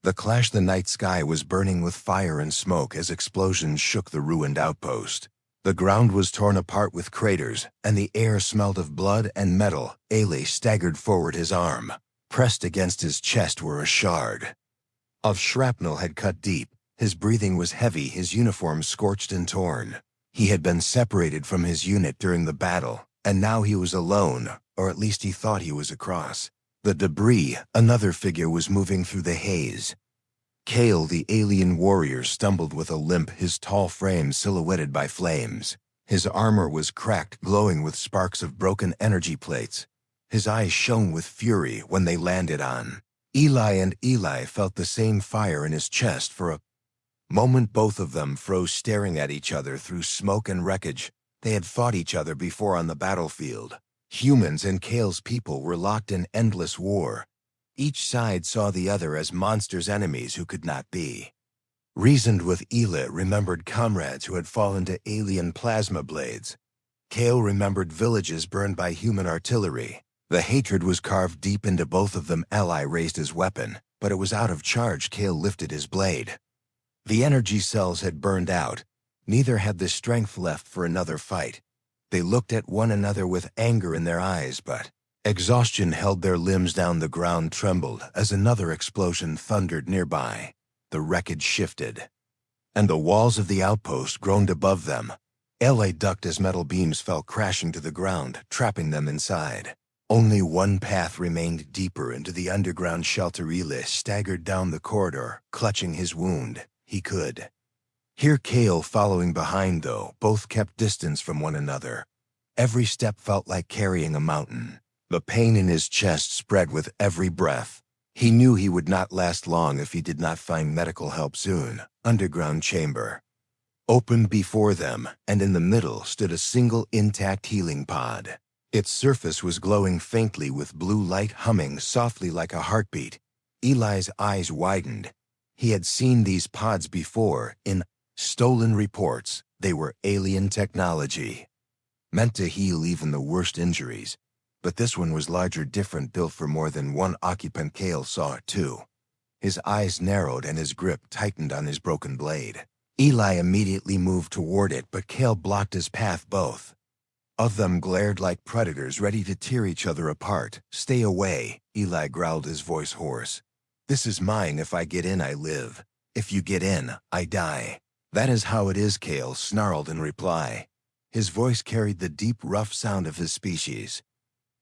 The night sky was burning with fire and smoke as explosions shook the ruined outpost. The ground was torn apart with craters, and the air smelled of blood and metal. Ailey staggered forward, his arm. Pressed against his chest were a shard of shrapnel had cut deep. His breathing was heavy, his uniform scorched and torn. He had been separated from his unit during the battle, and now he was alone, or at least he thought he was across the debris. Another figure was moving through the haze. Kale, the alien warrior, stumbled with a limp, his tall frame silhouetted by flames. His armor was cracked, glowing with sparks of broken energy plates. His eyes shone with fury when they landed on Eli, and Eli felt the same fire in his chest. For a moment, both of them froze, staring at each other through smoke and wreckage. They had fought each other before on the battlefield. Humans and Kale's people were locked in endless war. Each side saw the other as monsters, enemies who could not be reasoned with. Eli remembered comrades who had fallen to alien plasma blades. Kale remembered villages burned by human artillery. The hatred was carved deep into both of them. Eli raised his weapon, but it was out of charge. Kale lifted his blade. The energy cells had burned out. Neither had the strength left for another fight. They looked at one another with anger in their eyes, but exhaustion held their limbs down. The ground trembled as another explosion thundered nearby. The wreckage shifted, and the walls of the outpost groaned above them. Eli ducked as metal beams fell crashing to the ground, trapping them inside. Only one path remained, deeper into the underground shelter. Eli staggered down the corridor, clutching his wound. He could hear Kale following behind, though. Both kept distance from one another. Every step felt like carrying a mountain. The pain in his chest spread with every breath. He knew he would not last long if he did not find medical help soon. Underground chamber opened before them, and in the middle stood a single intact healing pod. Its surface was glowing faintly with blue light, humming softly like a heartbeat. Eli's eyes widened. He had seen these pods before in stolen reports. They were alien technology, meant to heal even the worst injuries. But this one was larger, different, built for more than one occupant. Kale saw it too. His eyes narrowed and his grip tightened on his broken blade. Eli immediately moved toward it, but Kale blocked his path. Both of them glared like predators, ready to tear each other apart. "Stay away," Eli growled, his voice hoarse. "This is mine. If I get in, I live. If you get in, I die." "That is how it is," Kale snarled in reply. His voice carried the deep, rough sound of his species.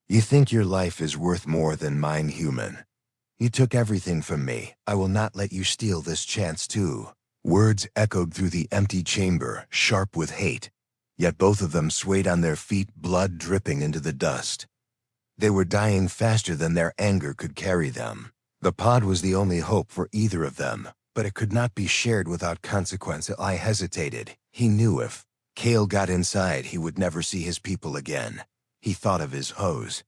"You think your life is worth more than mine, human? You took everything from me. I will not let you steal this chance too." Words echoed through the empty chamber, sharp with hate. Yet both of them swayed on their feet, blood dripping into the dust. They were dying faster than their anger could carry them. The pod was the only hope for either of them, but it could not be shared without consequence. Eli hesitated. He knew if Kale got inside, he would never see his people again. He thought of his hose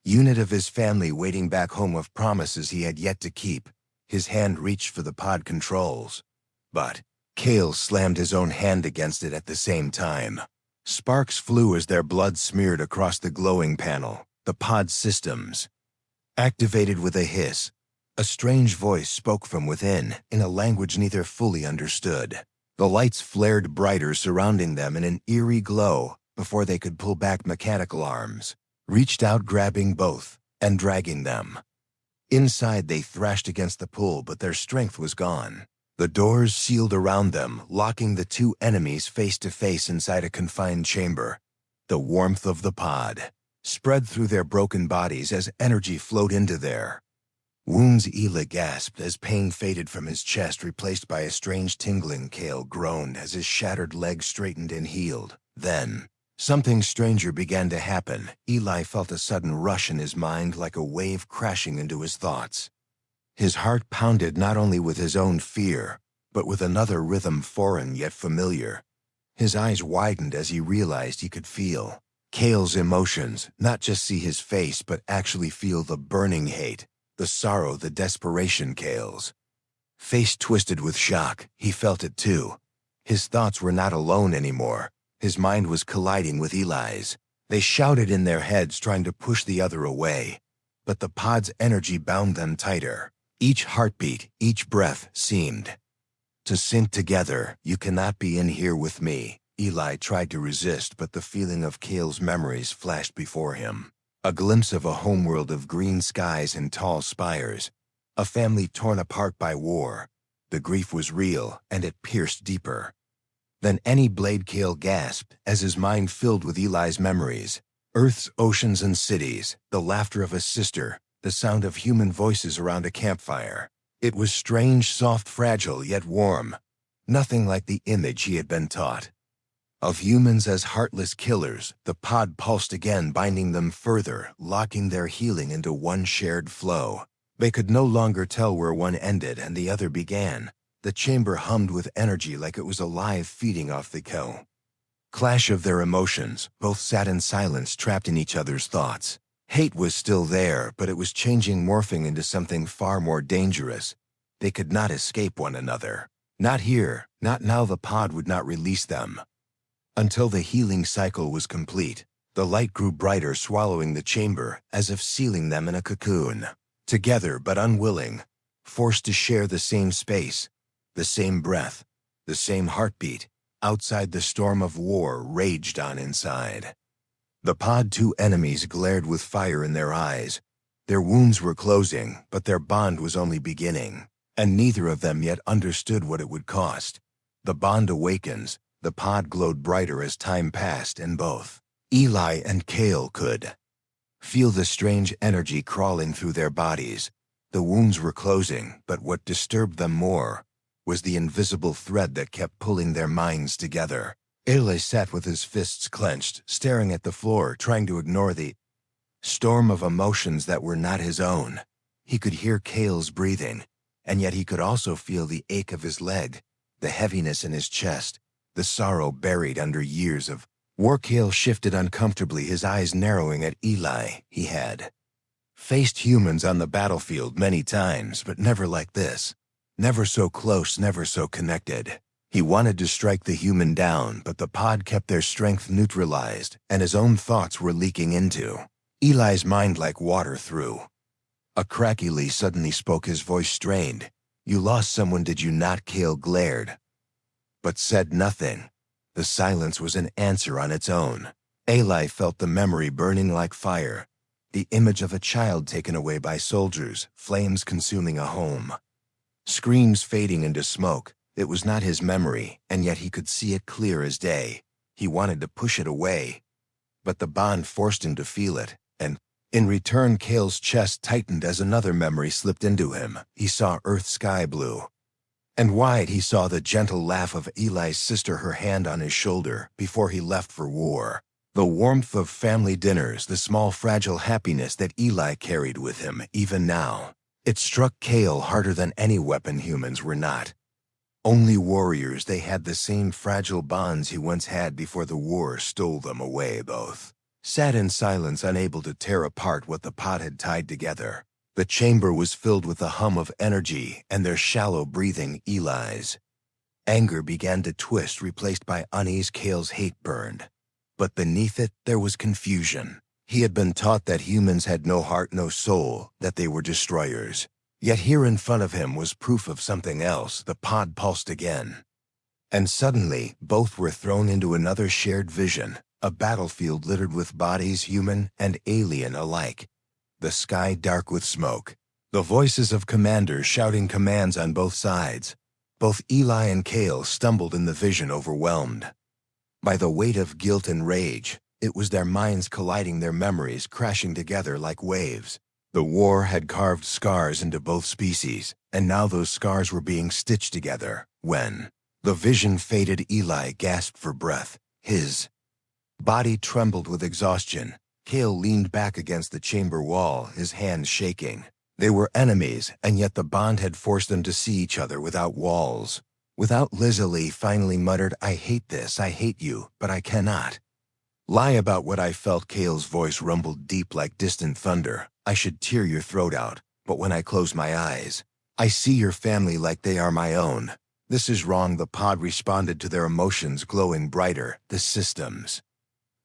unit, of his family waiting back home, of promises he had yet to keep. His hand reached for the pod controls, but Kale slammed his own hand against it at the same time. Sparks flew as their blood smeared across the glowing panel. The pod systems activated with a hiss. A strange voice spoke from within, in a language neither fully understood. The lights flared brighter, surrounding them in an eerie glow, before they could pull back. Mechanical arms reached out, grabbing both and dragging them. Inside, they thrashed against the pull, but their strength was gone. The doors sealed around them, locking the two enemies face to face inside a confined chamber. The warmth of the pod spread through their broken bodies as energy flowed into their wounds. Eli gasped as pain faded from his chest, replaced by a strange tingling. Kale groaned as his shattered leg straightened and healed. Then something stranger began to happen. Eli felt a sudden rush in his mind, like a wave crashing into his thoughts. His heart pounded not only with his own fear, but with another rhythm, foreign yet familiar. His eyes widened as he realized he could feel Kale's emotions, not just see his face, but actually feel the burning hate, the sorrow, the desperation. Kale's face twisted with shock. He felt it too. His thoughts were not alone anymore. His mind was colliding with Eli's. They shouted in their heads, trying to push the other away, but the pod's energy bound them tighter. Each heartbeat, each breath seemed to sink together. "You cannot be in here with me." Eli tried to resist, but the feeling of Kale's memories flashed before him. A glimpse of a homeworld of green skies and tall spires. A family torn apart by war. The grief was real, and it pierced deeper than any blade. Kale gasped as his mind filled with Eli's memories. Earth's oceans and cities, the laughter of a sister, the sound of human voices around a campfire. It was strange, soft, fragile, yet warm. Nothing like the image he had been taught of humans as heartless killers. The pod pulsed again, binding them further, locking their healing into one shared flow. They could no longer tell where one ended and the other began. The chamber hummed with energy like it was alive, feeding off the clash of their emotions. Both sat in silence, trapped in each other's thoughts. Hate was still there, but it was changing, morphing into something far more dangerous. They could not escape one another. Not here, not now. The pod would not release them until the healing cycle was complete. The light grew brighter, swallowing the chamber, as if sealing them in a cocoon. Together but unwilling, forced to share the same space, the same breath, the same heartbeat. Outside, the storm of war raged on inside. The pod, two enemies, glared with fire in their eyes. Their wounds were closing, but their bond was only beginning, and neither of them yet understood what it would cost. The bond awakens. The pod glowed brighter as time passed, and both Eli and Kale could feel the strange energy crawling through their bodies. The wounds were closing, but what disturbed them more was the invisible thread that kept pulling their minds together. Eli sat with his fists clenched, staring at the floor, trying to ignore the storm of emotions that were not his own. He could hear Kale's breathing, and yet he could also feel the ache of his leg, the heaviness in his chest, the sorrow buried under years of war. Kale shifted uncomfortably, his eyes narrowing at Eli. He had faced humans on the battlefield many times, but never like this. Never so close, never so connected. He wanted to strike the human down, but the pod kept their strength neutralized, and his own thoughts were leaking into Eli's mind like water through a crack. Eli suddenly spoke, his voice strained. "You lost someone, did you not?" Kale glared, but said nothing. The silence was an answer on its own. Eli felt the memory burning like fire, the image of a child taken away by soldiers, flames consuming a home, screams fading into smoke. It was not his memory, and yet he could see it clear as day. He wanted to push it away, but the bond forced him to feel it, and in return, Kale's chest tightened as another memory slipped into him. He saw Earth sky blue and wide. He saw the gentle laugh of Eli's sister, her hand on his shoulder, before he left for war. The warmth of family dinners, the small fragile happiness that Eli carried with him even now. It struck Kale harder than any weapon. Humans were not only warriors, they had the same fragile bonds he once had before the war stole them away. Both sat in silence, unable to tear apart what the pod had tied together. The chamber was filled with the hum of energy and their shallow breathing. Eli's anger began to twist, replaced by unease. Kale's hate burned, but beneath it there was confusion. He had been taught that humans had no heart, no soul, that they were destroyers. Yet here in front of him was proof of something else. The pod pulsed again, and suddenly both were thrown into another shared vision, a battlefield littered with bodies, human and alien alike. The sky dark with smoke. The voices of commanders shouting commands on both sides. Both Eli and Kale stumbled in the vision, overwhelmed by the weight of guilt and rage. It was their minds colliding, their memories crashing together like waves. The war had carved scars into both species, and now those scars were being stitched together. When the vision faded, Eli gasped for breath. His body trembled with exhaustion. Kale leaned back against the chamber wall, his hands shaking. They were enemies, and yet the bond had forced them to see each other without walls. Without Lizzie finally muttered, "I hate this, I hate you, but I cannot lie about what I felt." Kale's voice rumbled deep like distant thunder. "I should tear your throat out, but when I close my eyes, I see your family like they are my own. This is wrong." The pod responded to their emotions, glowing brighter. The systems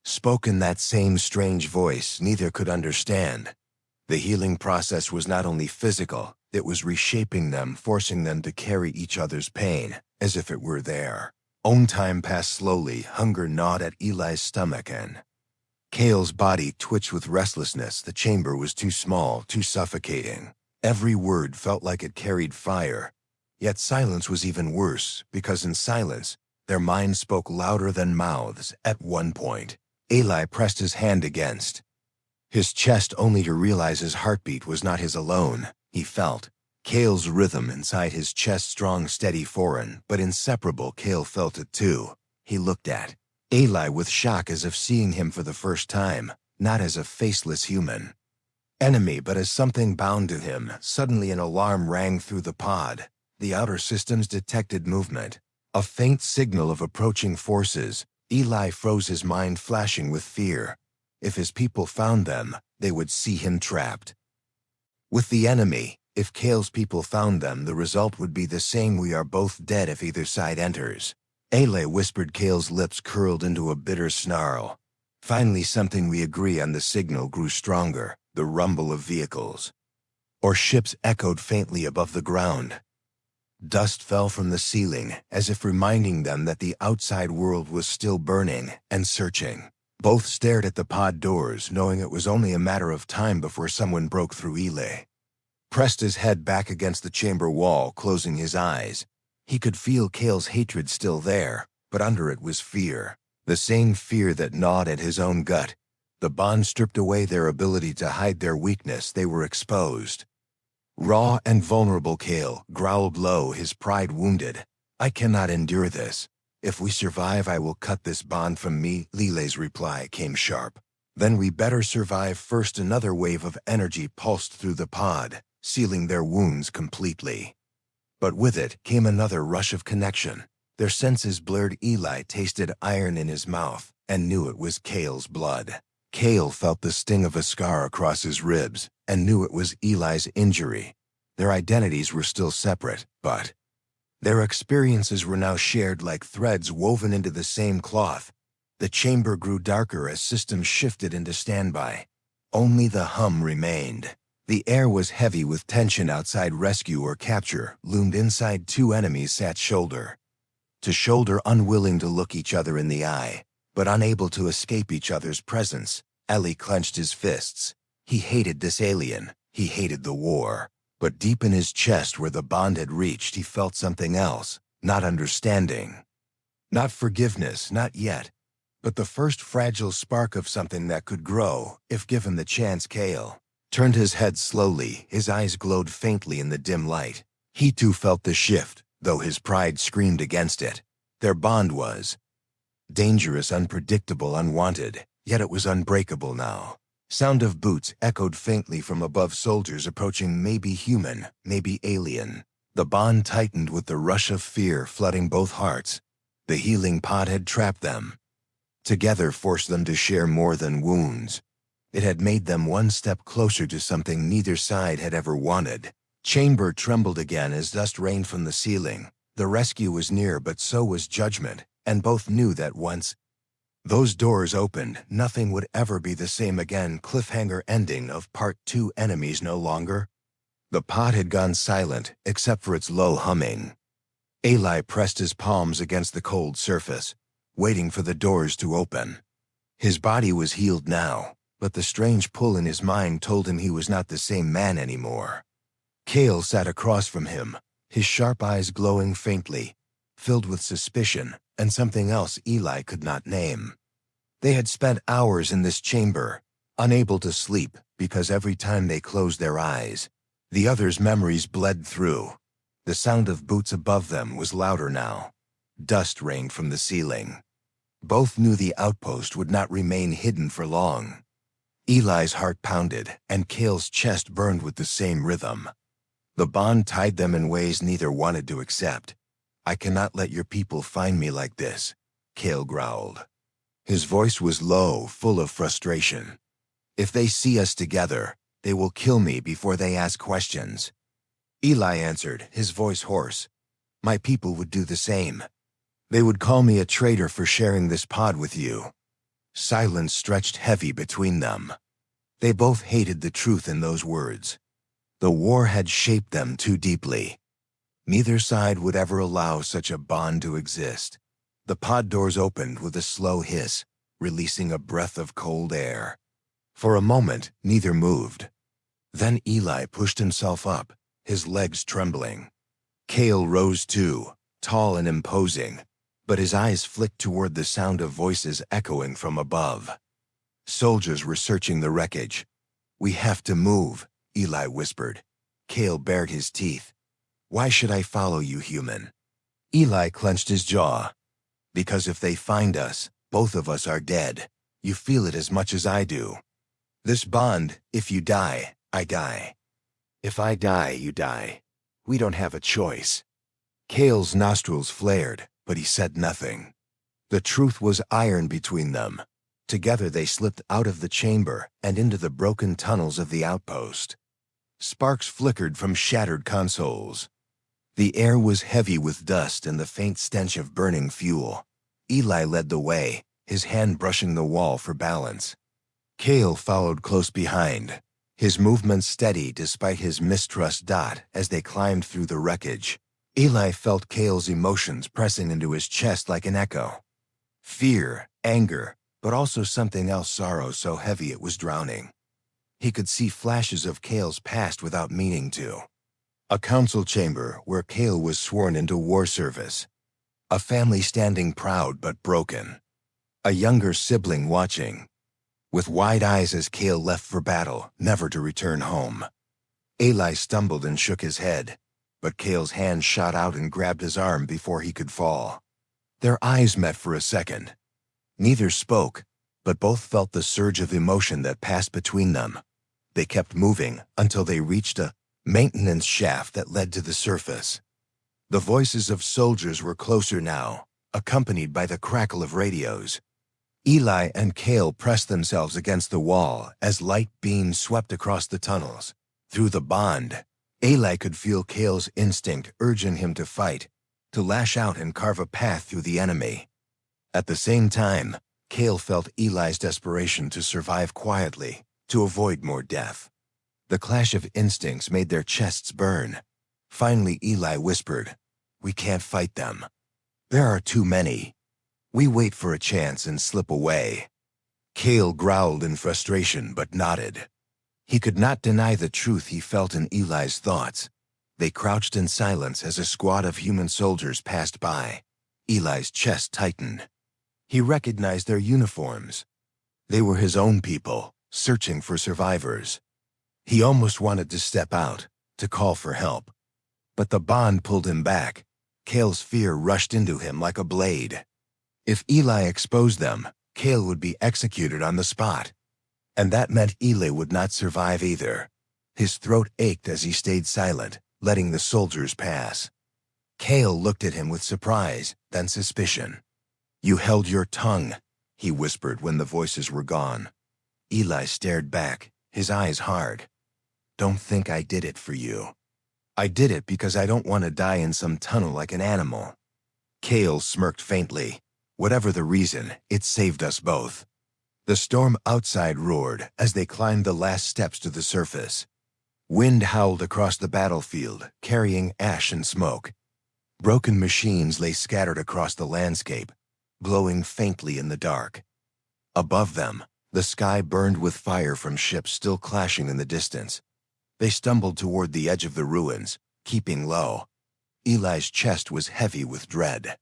spoke in that same strange voice neither could understand. The healing process was not only physical, It was reshaping them, forcing them to carry each other's pain, as if it were their own. Time passed slowly. Hunger gnawed at Eli's stomach, and Kale's body twitched with restlessness. The chamber was too small, too suffocating. Every word felt like it carried fire. Yet silence was even worse, because in silence, their minds spoke louder than mouths. At one point, Eli pressed his hand against his chest, only to realize his heartbeat was not his alone. He felt Kale's rhythm inside his chest, strong, steady, foreign, but inseparable. Kale felt it too. He looked at Eli with shock, as if seeing him for the first time, not as a faceless human enemy, but as something bound to him. Suddenly an alarm rang through the pod. The outer systems detected movement, a faint signal of approaching forces. Eli froze, his mind flashing with fear. If his people found them, they would see him trapped with the enemy. If Kale's people found them, the result would be the same. We are both dead if either side enters. Eli whispered. Kale's lips curled into a bitter snarl. Finally, something we agree on. The signal grew stronger. The rumble of vehicles or ships echoed faintly above the ground. Dust fell from the ceiling, as if reminding them that the outside world was still burning and searching. Both stared at the pod doors, knowing it was only a matter of time before someone broke through. Eli pressed his head back against the chamber wall, closing his eyes. He could feel Kale's hatred still there, but under it was fear. The same fear that gnawed at his own gut. The bond stripped away their ability to hide their weakness. They were exposed, raw and vulnerable. Kale growled low, his pride wounded. I cannot endure this. If we survive, I will cut this bond from me. Lile's reply came sharp. Then we better survive first. Another wave of energy pulsed through the pod, sealing their wounds completely. But with it came another rush of connection. Their senses blurred. Eli tasted iron in his mouth and knew it was Kale's blood. Kale felt the sting of a scar across his ribs and knew it was Eli's injury. Their identities were still separate, but their experiences were now shared, like threads woven into the same cloth. The chamber grew darker as systems shifted into standby. Only the hum remained. The air was heavy with tension. Outside, rescue or capture loomed. Inside, two enemies sat shoulder to shoulder, unwilling to look each other in the eye, but unable to escape each other's presence. Eli clenched his fists. He hated this alien. He hated the war. But deep in his chest, where the bond had reached, he felt something else. Not understanding. Not forgiveness, not yet. But the first fragile spark of something that could grow, if given the chance. Kale turned his head slowly. His eyes glowed faintly in the dim light. He too felt the shift, though his pride screamed against it. Their bond was dangerous, unpredictable, unwanted, yet it was unbreakable now. Sound of boots echoed faintly from above. Soldiers approaching, maybe human, maybe alien. The bond tightened with the rush of fear flooding both hearts. The healing pod had trapped them. Together, forced them to share more than wounds. It had made them one step closer to something neither side had ever wanted. Chamber trembled again as dust rained from the ceiling. The rescue was near, but so was judgment, and both knew that once those doors opened, nothing would ever be the same again. Cliffhanger ending of Part 2. Enemies no longer. The pod had gone silent, except for its low humming. Eli pressed his palms against the cold surface, waiting for the doors to open. His body was healed now, but the strange pull in his mind told him he was not the same man anymore. Kale sat across from him, his sharp eyes glowing faintly, filled with suspicion and something else Eli could not name. They had spent hours in this chamber, unable to sleep, because every time they closed their eyes, the other's memories bled through. The sound of boots above them was louder now. Dust rained from the ceiling. Both knew the outpost would not remain hidden for long. Eli's heart pounded, and Kale's chest burned with the same rhythm. The bond tied them in ways neither wanted to accept. I cannot let your people find me like this, Kale growled. His voice was low, full of frustration. If they see us together, they will kill me before they ask questions. Eli answered, his voice hoarse. My people would do the same. They would call me a traitor for sharing this pod with you. Silence stretched heavy between them. They both hated the truth in those words. The war had shaped them too deeply. Neither side would ever allow such a bond to exist. The pod doors opened with a slow hiss, releasing a breath of cold air. For a moment, neither moved. Then Eli pushed himself up, his legs trembling. Kale rose too, tall and imposing, but his eyes flicked toward the sound of voices echoing from above. Soldiers were searching the wreckage. "We have to move," Eli whispered. Kale bared his teeth. "Why should I follow you, human?" Eli clenched his jaw. "Because if they find us, both of us are dead. You feel it as much as I do. This bond, if you die, I die. If I die, you die. We don't have a choice." Kale's nostrils flared, but he said nothing. The truth was iron between them. Together they slipped out of the chamber and into the broken tunnels of the outpost. Sparks flickered from shattered consoles. The air was heavy with dust and the faint stench of burning fuel. Eli led the way, his hand brushing the wall for balance. Kale followed close behind, his movements steady despite his mistrust. As they climbed through the wreckage, Eli felt Kale's emotions pressing into his chest like an echo. Fear, anger, but also something else, sorrow so heavy it was drowning. He could see flashes of Kale's past without meaning to. A council chamber where Kale was sworn into war service. A family standing proud but broken. A younger sibling watching, with wide eyes as Kale left for battle, never to return home. Eli stumbled and shook his head, but Kale's hand shot out and grabbed his arm before he could fall. Their eyes met for a second. Neither spoke, but both felt the surge of emotion that passed between them. They kept moving until they reached a maintenance shaft that led to the surface. The voices of soldiers were closer now, accompanied by the crackle of radios. Eli and Kale pressed themselves against the wall as light beams swept across the tunnels. Through the bond, Eli could feel Kale's instinct urging him to fight, to lash out and carve a path through the enemy. At the same time, Kale felt Eli's desperation to survive quietly, to avoid more death. The clash of instincts made their chests burn. Finally, Eli whispered, "We can't fight them. There are too many. We wait for a chance and slip away." Kale growled in frustration but nodded. He could not deny the truth he felt in Eli's thoughts. They crouched in silence as a squad of human soldiers passed by. Eli's chest tightened. He recognized their uniforms. They were his own people, searching for survivors. He almost wanted to step out, to call for help. But the bond pulled him back. Kale's fear rushed into him like a blade. If Eli exposed them, Kale would be executed on the spot. And that meant Eli would not survive either. His throat ached as he stayed silent, letting the soldiers pass. Kale looked at him with surprise, then suspicion. "You held your tongue," he whispered when the voices were gone. Eli stared back, his eyes hard. "Don't think I did it for you. I did it because I don't want to die in some tunnel like an animal." Kale smirked faintly. "Whatever the reason, it saved us both." The storm outside roared as they climbed the last steps to the surface. Wind howled across the battlefield, carrying ash and smoke. Broken machines lay scattered across the landscape, glowing faintly in the dark. Above them, the sky burned with fire from ships still clashing in the distance. They stumbled toward the edge of the ruins, keeping low. Eli's chest was heavy with dread.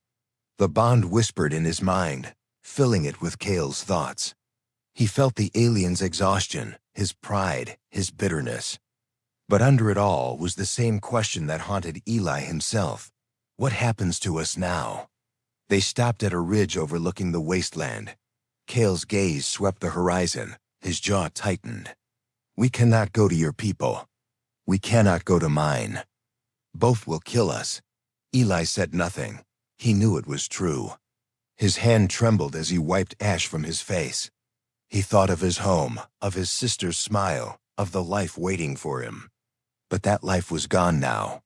The bond whispered in his mind, filling it with Kale's thoughts. He felt the alien's exhaustion, his pride, his bitterness. But under it all was the same question that haunted Eli himself. What happens to us now? They stopped at a ridge overlooking the wasteland. Kale's gaze swept the horizon, his jaw tightened. "We cannot go to your people. We cannot go to mine. Both will kill us." Eli said nothing. He knew it was true. His hand trembled as he wiped ash from his face. He thought of his home, of his sister's smile, of the life waiting for him. But that life was gone now.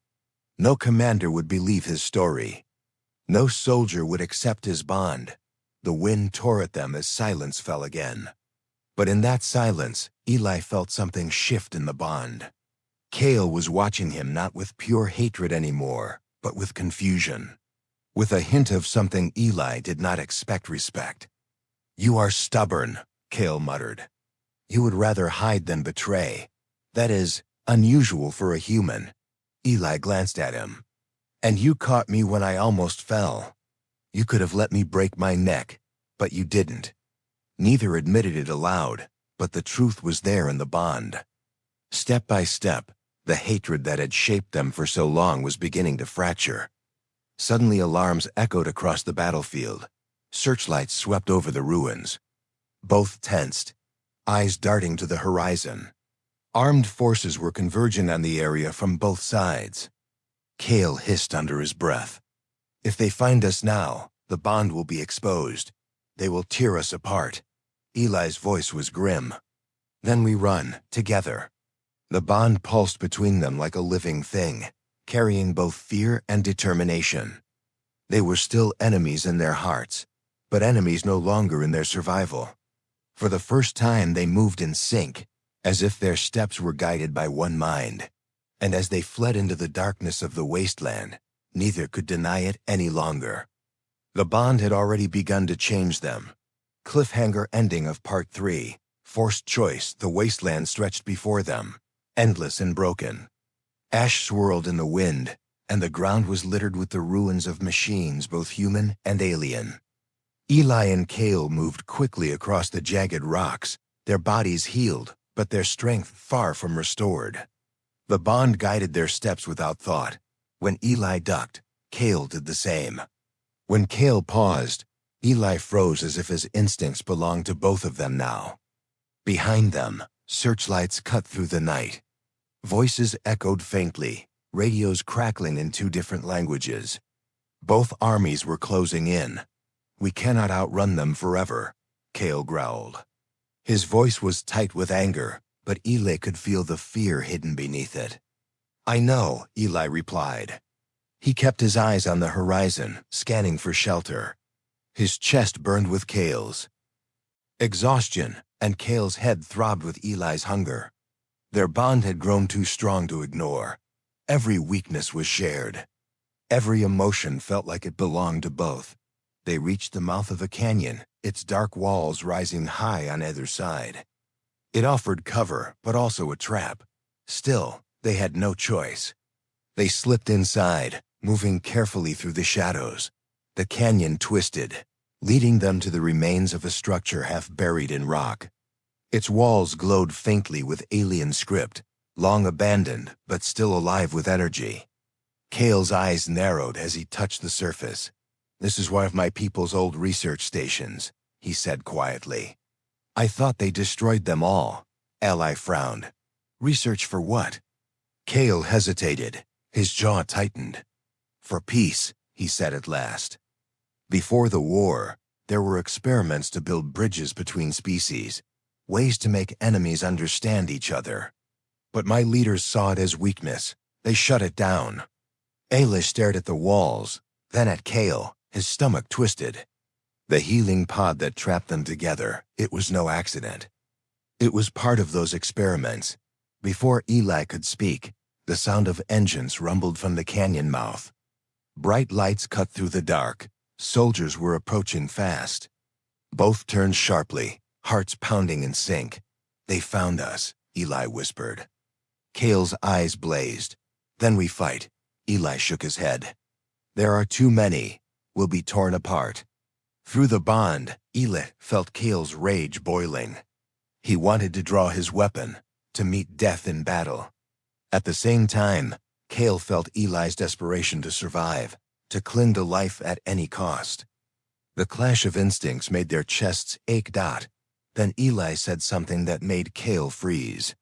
No commander would believe his story. No soldier would accept his bond. The wind tore at them as silence fell again. But in that silence, Eli felt something shift in the bond. Kale was watching him not with pure hatred anymore, but with confusion. With a hint of something Eli did not expect respect. "You are stubborn," Kale muttered. "You would rather hide than betray. That is unusual for a human." Eli glanced at him. "And you caught me when I almost fell. You could have let me break my neck, but you didn't." Neither admitted it aloud, but the truth was there in the bond. Step by step, the hatred that had shaped them for so long was beginning to fracture. Suddenly alarms echoed across the battlefield. Searchlights swept over the ruins. Both tensed, eyes darting to the horizon. Armed forces were converging on the area from both sides. Kale hissed under his breath. "If they find us now, the bond will be exposed. They will tear us apart." Eli's voice was grim. "Then we run, together." The bond pulsed between them like a living thing, carrying both fear and determination. They were still enemies in their hearts, but enemies no longer in their survival. For the first time they moved in sync, as if their steps were guided by one mind. And as they fled into the darkness of the wasteland, neither could deny it any longer. The bond had already begun to change them. Cliffhanger ending of Part 3. Forced choice, the wasteland stretched before them, endless and broken. Ash swirled in the wind, and the ground was littered with the ruins of machines, both human and alien. Eli and Kale moved quickly across the jagged rocks, their bodies healed, but their strength far from restored. The bond guided their steps without thought. When Eli ducked, Kale did the same. When Kale paused, Eli froze as if his instincts belonged to both of them now. Behind them, searchlights cut through the night. Voices echoed faintly, radios crackling in two different languages. Both armies were closing in. "We cannot outrun them forever," Kale growled. His voice was tight with anger, but Eli could feel the fear hidden beneath it. "I know," Eli replied. He kept his eyes on the horizon, scanning for shelter. His chest burned with Kale's exhaustion, and Kale's head throbbed with Eli's hunger. Their bond had grown too strong to ignore. Every weakness was shared. Every emotion felt like it belonged to both. They reached the mouth of a canyon, its dark walls rising high on either side. It offered cover, but also a trap. Still, they had no choice. They slipped inside, moving carefully through the shadows. The canyon twisted, leading them to the remains of a structure half buried in rock. Its walls glowed faintly with alien script, long abandoned but still alive with energy. Kale's eyes narrowed as he touched the surface. "This is one of my people's old research stations," he said quietly. "I thought they destroyed them all." Ally frowned. "Research for what?" Kale hesitated, his jaw tightened. "For peace," he said at last. Before the war, there were experiments to build bridges between species, ways to make enemies understand each other. But my leaders saw it as weakness. They shut it down. Ayla stared at the walls, then at Kale, his stomach twisted. The healing pod that trapped them together, it was no accident. It was part of those experiments. Before Eli could speak, the sound of engines rumbled from the canyon mouth. Bright lights cut through the dark. Soldiers were approaching fast. Both turned sharply, hearts pounding in sync. "They found us," Eli whispered. Kale's eyes blazed. "Then we fight." Eli shook his head. "There are too many. We'll be torn apart." Through the bond, Eli felt Kale's rage boiling. He wanted to draw his weapon, to meet death in battle. At the same time, Kale felt Eli's desperation to survive, to cling to life at any cost. The clash of instincts made their chests ache. Then Eli said something that made Kale freeze.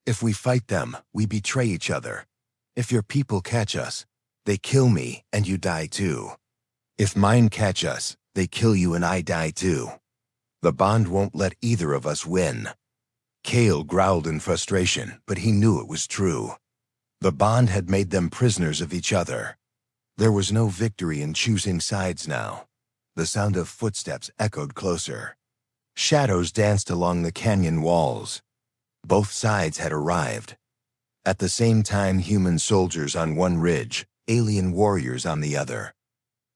"If we fight them, we betray each other. If your people catch us, they kill me and you die too. If mine catch us, they kill you and I die too. The bond won't let either of us win." Kale growled in frustration, but he knew it was true. The bond had made them prisoners of each other. There was no victory in choosing sides now. The sound of footsteps echoed closer. Shadows danced along the canyon walls. Both sides had arrived. At the same time, human soldiers on one ridge, alien warriors on the other.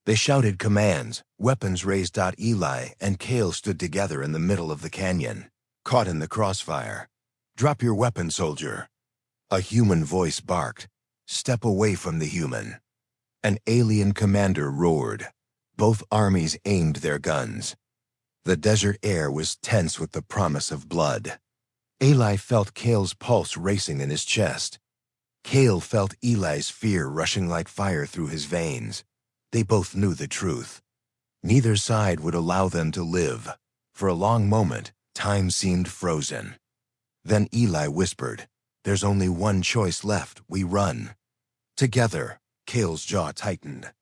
They shouted commands, weapons raised. Eli and Kale stood together in the middle of the canyon, caught in the crossfire. "Drop your weapon, soldier." A human voice barked. "Step away from the human." An alien commander roared. Both armies aimed their guns. The desert air was tense with the promise of blood. Eli felt Kale's pulse racing in his chest. Kale felt Eli's fear rushing like fire through his veins. They both knew the truth. Neither side would allow them to live. For a long moment, time seemed frozen. Then Eli whispered, "There's only one choice left. We run." Together, Kale's jaw tightened.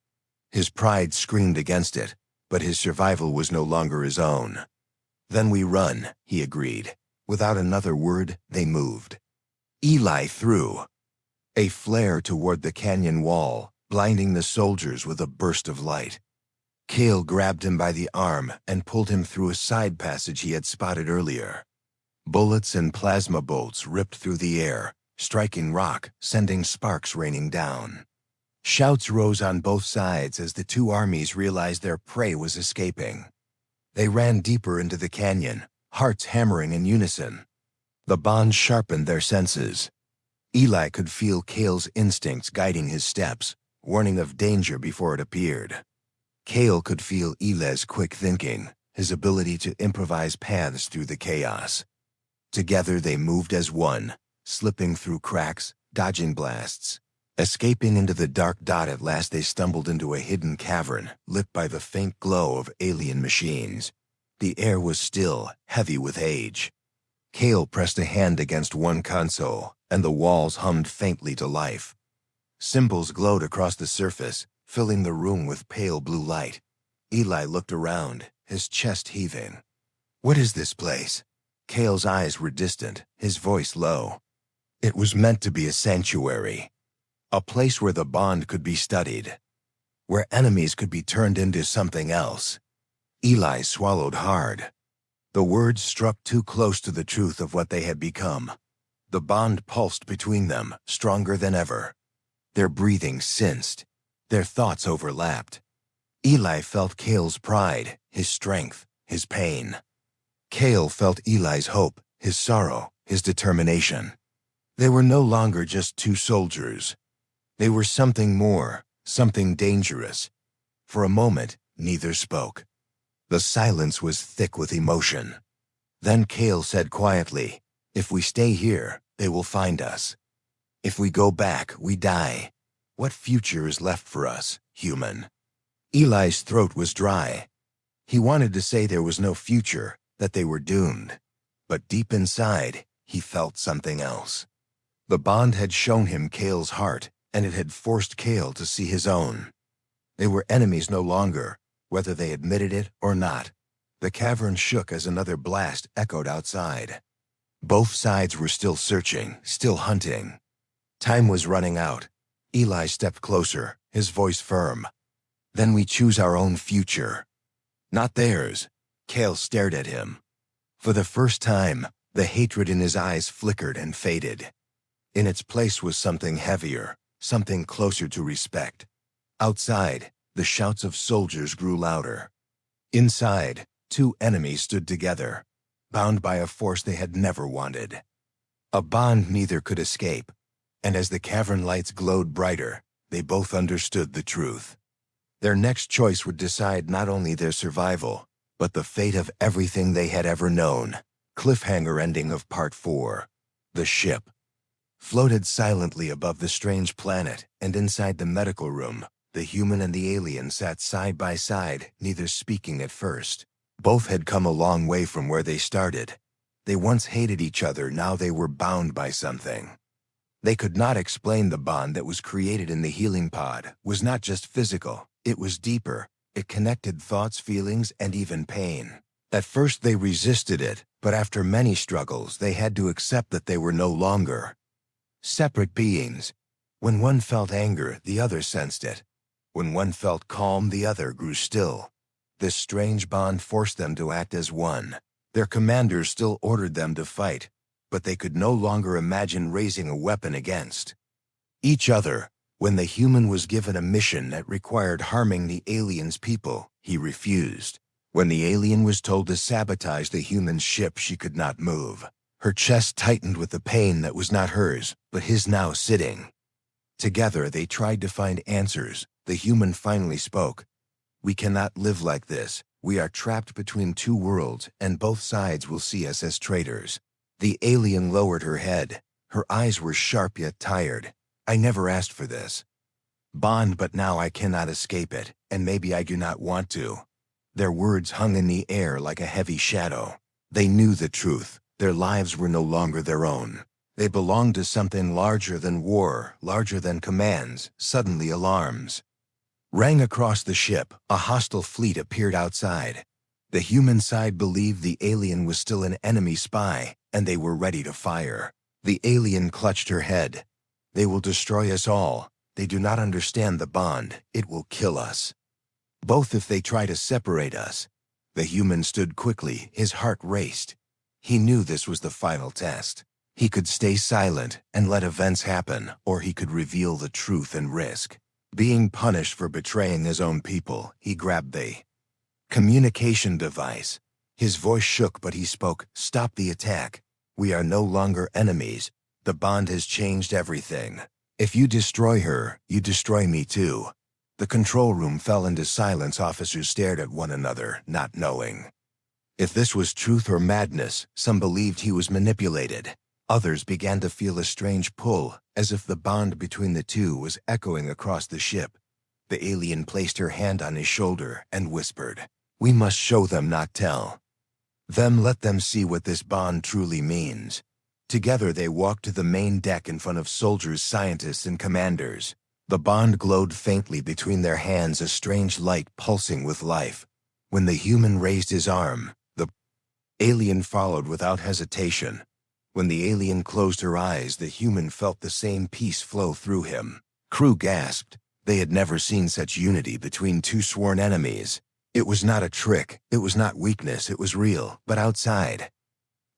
His pride screamed against it, but his survival was no longer his own. "Then we run," he agreed. Without another word, they moved. Eli threw a flare toward the canyon wall, blinding the soldiers with a burst of light. Kale grabbed him by the arm and pulled him through a side passage he had spotted earlier. Bullets and plasma bolts ripped through the air, striking rock, sending sparks raining down. Shouts rose on both sides as the two armies realized their prey was escaping. They ran deeper into the canyon, hearts hammering in unison. The bond sharpened their senses. Eli could feel Kale's instincts guiding his steps, warning of danger before it appeared. Kale could feel Eli's quick thinking, his ability to improvise paths through the chaos. Together they moved as one, slipping through cracks, dodging blasts. Escaping into the dark dot, at last they stumbled into a hidden cavern, lit by the faint glow of alien machines. The air was still, heavy with age. Kale pressed a hand against one console, and the walls hummed faintly to life. Symbols glowed across the surface, filling the room with pale blue light. Eli looked around, his chest heaving. "What is this place?" Kale's eyes were distant, his voice low. "It was meant to be a sanctuary. A place where the bond could be studied. Where enemies could be turned into something else." Eli swallowed hard. The words struck too close to the truth of what they had become. The bond pulsed between them, stronger than ever. Their breathing sensed. Their thoughts overlapped. Eli felt Kale's pride, his strength, his pain. Kale felt Eli's hope, his sorrow, his determination. They were no longer just two soldiers. They were something more, something dangerous. For a moment, neither spoke. The silence was thick with emotion. Then Kale said quietly, "If we stay here, they will find us. If we go back, we die. What future is left for us, human?" Eli's throat was dry. He wanted to say there was no future, that they were doomed. But deep inside, he felt something else. The bond had shown him Kale's heart, and it had forced Kale to see his own. They were enemies no longer, whether they admitted it or not. The cavern shook as another blast echoed outside. Both sides were still searching, still hunting. Time was running out. Eli stepped closer, his voice firm. "Then we choose our own future. Not theirs." Kale stared at him. For the first time, the hatred in his eyes flickered and faded. In its place was something heavier, something closer to respect. Outside, the shouts of soldiers grew louder. Inside, two enemies stood together, bound by a force they had never wanted. A bond neither could escape, and as the cavern lights glowed brighter, they both understood the truth. Their next choice would decide not only their survival, but the fate of everything they had ever known. Cliffhanger ending of Part 4. The ship floated silently above the strange planet, and inside the medical room, the human and the alien sat side by side, neither speaking at first. Both had come a long way from where they started. They once hated each other, now they were bound by something. They could not explain the bond that was created in the healing pod was not just physical, it was deeper. It connected thoughts, feelings, and even pain. At first they resisted it, but after many struggles they had to accept that they were no longer separate beings. When one felt anger, the other sensed it. When one felt calm, the other grew still. This strange bond forced them to act as one. Their commanders still ordered them to fight, but they could no longer imagine raising a weapon against each other. When the human was given a mission that required harming the alien's people, he refused. When the alien was told to sabotage the human's ship, she could not move. Her chest tightened with the pain that was not hers, but his now sitting. Together they tried to find answers. The human finally spoke. "We cannot live like this. We are trapped between two worlds, and both sides will see us as traitors." The alien lowered her head. Her eyes were sharp yet tired. "I never asked for this bond, but now I cannot escape it, and maybe I do not want to." Their words hung in the air like a heavy shadow. They knew the truth. Their lives were no longer their own. They belonged to something larger than war, larger than commands. Suddenly alarms rang across the ship. A hostile fleet appeared outside. The human side believed the alien was still an enemy spy, and they were ready to fire. The alien clutched her head. "They will destroy us all. They do not understand the bond. It will kill us both if they try to separate us." The human stood quickly. His heart raced. He knew this was the final test. He could stay silent and let events happen, or he could reveal the truth and risk being punished for betraying his own people. He grabbed the communication device. His voice shook, but he spoke. "Stop the attack. We are no longer enemies. The bond has changed everything. If you destroy her, you destroy me too." The control room fell into silence. Officers stared at one another, not knowing if this was truth or madness. Some believed he was manipulated. Others began to feel a strange pull, as if the bond between the two was echoing across the ship. The alien placed her hand on his shoulder and whispered, "We must show them, not tell them. Let them see what this bond truly means." Together they walked to the main deck in front of soldiers, scientists, and commanders. The bond glowed faintly between their hands, a strange light pulsing with life. When the human raised his arm, the alien followed without hesitation. When the alien closed her eyes, the human felt the same peace flow through him. Crew gasped. They had never seen such unity between two sworn enemies. It was not a trick. It was not weakness. It was real. But outside,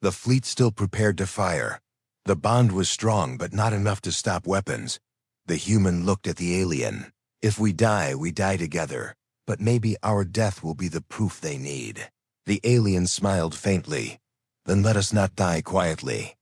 the fleet still prepared to fire. The bond was strong, but not enough to stop weapons. The human looked at the alien. "If we die, we die together. But maybe our death will be the proof they need." The alien smiled faintly. "Then let us not die quietly.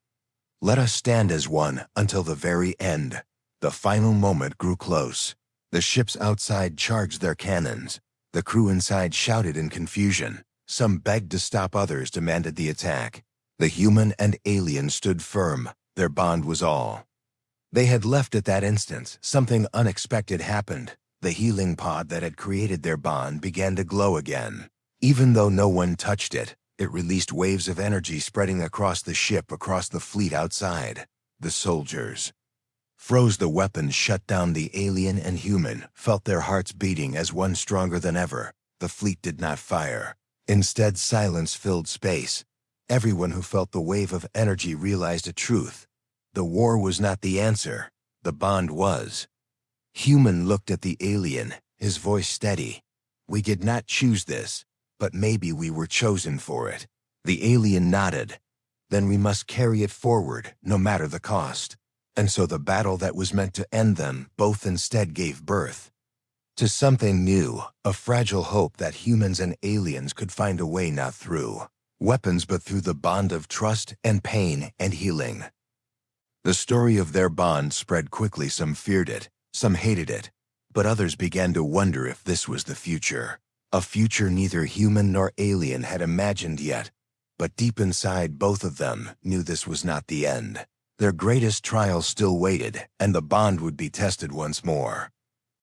Let us stand as one until the very end." The final moment grew close. The ships outside charged their cannons. The crew inside shouted in confusion. Some begged to stop, others demanded the attack. The human and alien stood firm. Their bond was all they had left at that instant. Something unexpected happened. The healing pod that had created their bond began to glow again. Even though no one touched it, it released waves of energy spreading across the ship, across the fleet outside. The soldiers froze. The weapons shut down. The alien and human felt their hearts beating as one, stronger than ever. The fleet did not fire. Instead, silence filled space. Everyone who felt the wave of energy realized a truth. The war was not the answer. The bond was. Human looked at the alien, his voice steady. "We did not choose this, but maybe we were chosen for it." The alien nodded. "Then we must carry it forward, no matter the cost." And so the battle that was meant to end them both instead gave birth to something new, a fragile hope that humans and aliens could find a way, not through weapons but through the bond of trust and pain and healing. The story of their bond spread quickly. Some feared it, some hated it, but others began to wonder if this was the future. A future neither human nor alien had imagined yet, but deep inside both of them knew this was not the end. Their greatest trial still waited, and the bond would be tested once more.